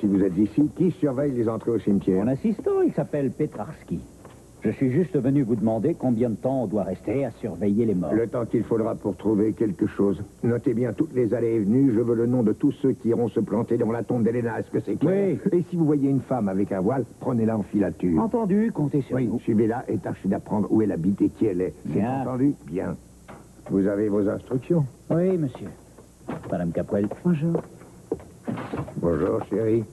si vous êtes ici, qui surveille les entrées au cimetière? Mon assistant, il s'appelle Petrarski. Je suis juste venu vous demander combien de temps on doit rester à surveiller les morts. Le temps qu'il faudra pour trouver quelque chose. Notez bien toutes les allées et venues. Je veux le nom de tous ceux qui iront se planter dans la tombe d'Helena. Est-ce que c'est clair? Oui. Et si vous voyez une femme avec un voile, prenez-la en filature. Entendu, comptez sur Oui, nous. suivez-la et tâchez d'apprendre où elle habite et qui elle est. C'est Bien. entendu? Bien. Vous avez vos instructions? Oui, monsieur. Madame Capoel. Bonjour. Bonjour, chérie.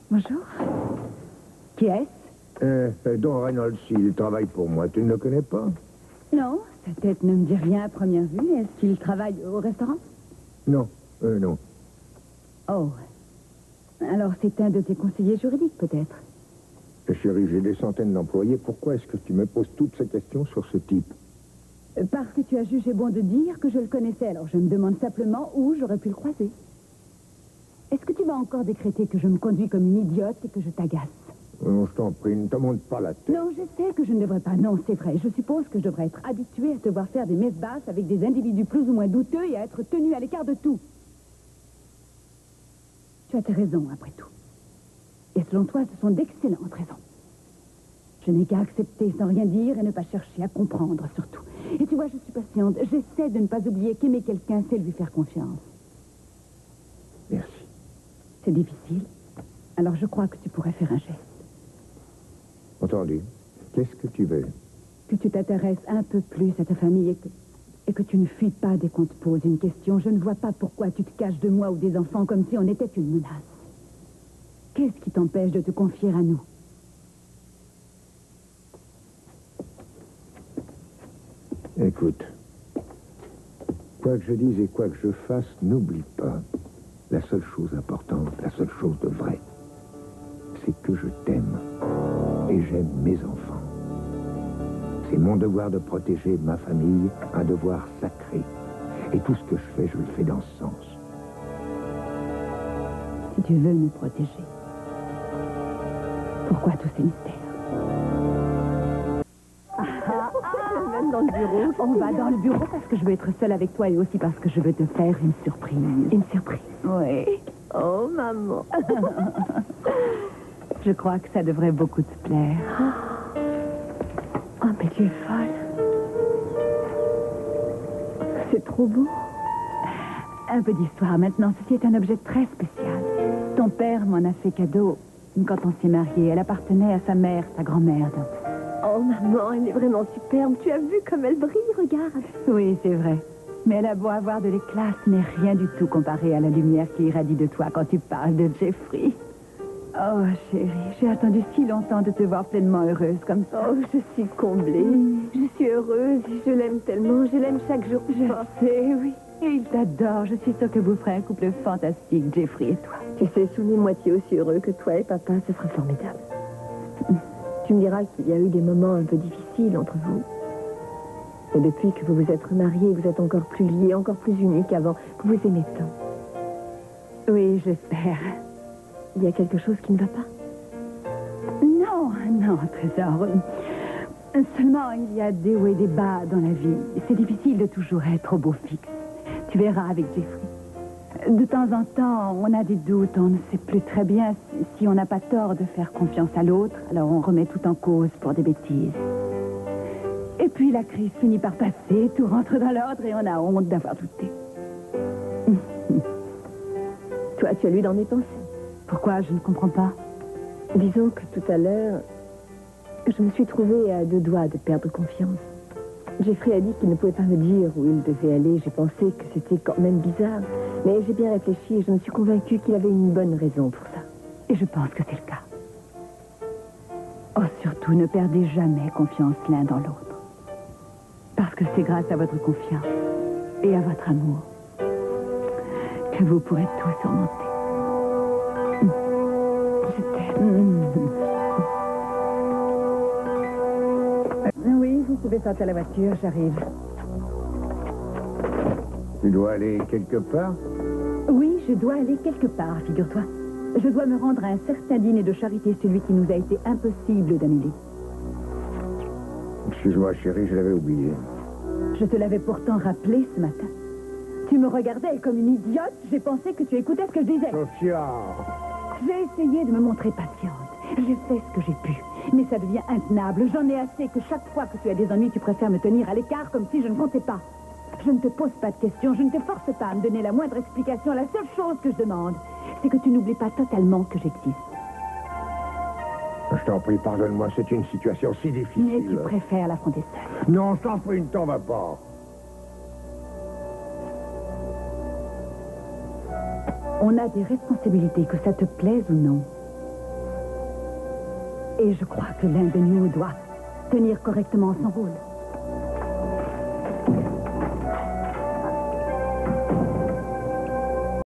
Bonjour. Qui est-ce? Don Reynolds, il travaille pour moi. Tu ne le connais pas? Non, sa tête ne me dit rien à première vue. Est-ce qu'il travaille au restaurant? Non, non. Oh. Alors c'est un de tes conseillers juridiques, peut-être? Chérie, j'ai des centaines d'employés. Pourquoi est-ce que tu me poses toutes ces questions sur ce type? Parce que tu as jugé bon de dire que je le connaissais. Alors je me demande simplement où j'aurais pu le croiser. Est-ce que tu vas encore décréter que je me conduis comme une idiote et que je t'agace? Non, je t'en prie, ne te monte pas la tête. Non, je sais que je ne devrais pas. Non, c'est vrai. Je suppose que je devrais être habituée à te voir faire des messes basses avec des individus plus ou moins douteux et à être tenue à l'écart de tout. Tu as tes raisons, après tout. Et selon toi, ce sont d'excellentes raisons. Je n'ai qu'à accepter sans rien dire et ne pas chercher à comprendre, surtout. Et tu vois, je suis patiente. J'essaie de ne pas oublier qu'aimer quelqu'un, c'est lui faire confiance. Merci. C'est difficile. Alors je crois que tu pourrais faire un geste. Entendu. Qu'est-ce que tu veux? Que tu t'intéresses un peu plus à ta famille et que tu ne fuis pas dès qu'on te pose une question. Je ne vois pas pourquoi tu te caches de moi ou des enfants comme si on était une menace. Qu'est-ce qui t'empêche de te confier à nous? Écoute, quoi que je dise et quoi que je fasse, n'oublie pas, la seule chose importante, la seule chose de vrai, c'est que je t'aime et j'aime mes enfants. C'est mon devoir de protéger ma famille, un devoir sacré. Et tout ce que je fais, je le fais dans ce sens. Si tu veux nous protéger, pourquoi tous ces mystères? Même dans le bureau. On va dans le bureau parce que je veux être seule avec toi et aussi parce que je veux te faire une surprise. Une surprise. Oui. Oh, maman. Je crois que ça devrait beaucoup te plaire. Oh, mais tu es folle. C'est trop beau. Un peu d'histoire maintenant. Ceci est un objet très spécial. Ton père m'en a fait cadeau quand on s'est mariés. Elle appartenait à sa mère, sa grand-mère. Donc. Oh, maman, elle est vraiment superbe. Tu as vu comme elle brille, regarde. Oui, c'est vrai. Mais elle a beau avoir de l'éclat, ce n'est rien du tout comparé à la lumière qui irradie de toi quand tu parles de Jeffrey. Oh, chérie, j'ai attendu si longtemps de te voir pleinement heureuse comme ça. Oh, je suis comblée. Je suis heureuse. Je l'aime tellement. Je l'aime chaque jour plus fort. Je sais, oui. Et il t'adore. Je suis sûre que vous ferez un couple fantastique, Jeffrey et toi. Tu sais, sous les moitiés aussi heureux que toi et papa, ce sera formidable. Tu me diras qu'il y a eu des moments un peu difficiles entre vous. Et depuis que vous vous êtes remariés, vous êtes encore plus liés, encore plus unis qu'avant. Vous vous aimez tant. Oui, j'espère. Il y a quelque chose qui ne va pas? Non, non, trésor. Seulement, il y a des hauts et des bas dans la vie. C'est difficile de toujours être au beau fixe. Tu verras avec Jeffrey. De temps en temps, on a des doutes. On ne sait plus très bien si on n'a pas tort de faire confiance à l'autre. Alors on remet tout en cause pour des bêtises. Et puis la crise finit par passer, tout rentre dans l'ordre et on a honte d'avoir douté. Toi, tu as lu dans mes pensées. Pourquoi? Je ne comprends pas. Disons que tout à l'heure, je me suis trouvée à deux doigts de perdre confiance. Jeffrey a dit qu'il ne pouvait pas me dire où il devait aller. J'ai pensé que c'était quand même bizarre. Mais j'ai bien réfléchi et je me suis convaincue qu'il avait une bonne raison pour ça. Et je pense que c'est le cas. Oh, surtout, ne perdez jamais confiance l'un dans l'autre. Parce que c'est grâce à votre confiance et à votre amour que vous pourrez tout surmonter. Je t'aime. Oui, vous pouvez sortir la voiture, j'arrive. Tu dois aller quelque part? Oui, je dois aller quelque part, figure-toi. Je dois me rendre à un certain dîner de charité, celui qui nous a été impossible d'annuler. Excuse-moi, chérie, je l'avais oublié. Je te l'avais pourtant rappelé ce matin. Tu me regardais comme une idiote. J'ai pensé que tu écoutais ce que je disais. Sophia! J'ai essayé de me montrer patiente. J'ai fait ce que j'ai pu. Mais ça devient intenable. J'en ai assez que chaque fois que tu as des ennuis, tu préfères me tenir à l'écart comme si je ne comptais pas. Je ne te pose pas de questions. Je ne te force pas à me donner la moindre explication. La seule chose que je demande, c'est que tu n'oublies pas totalement que j'existe. Je t'en prie, pardonne-moi, c'est une situation si difficile. Mais tu préfères l'affronter seule. Non, je t'en prie, ne t'en va pas. On a des responsabilités, que ça te plaise ou non. Et je crois que l'un de nous doit tenir correctement son rôle.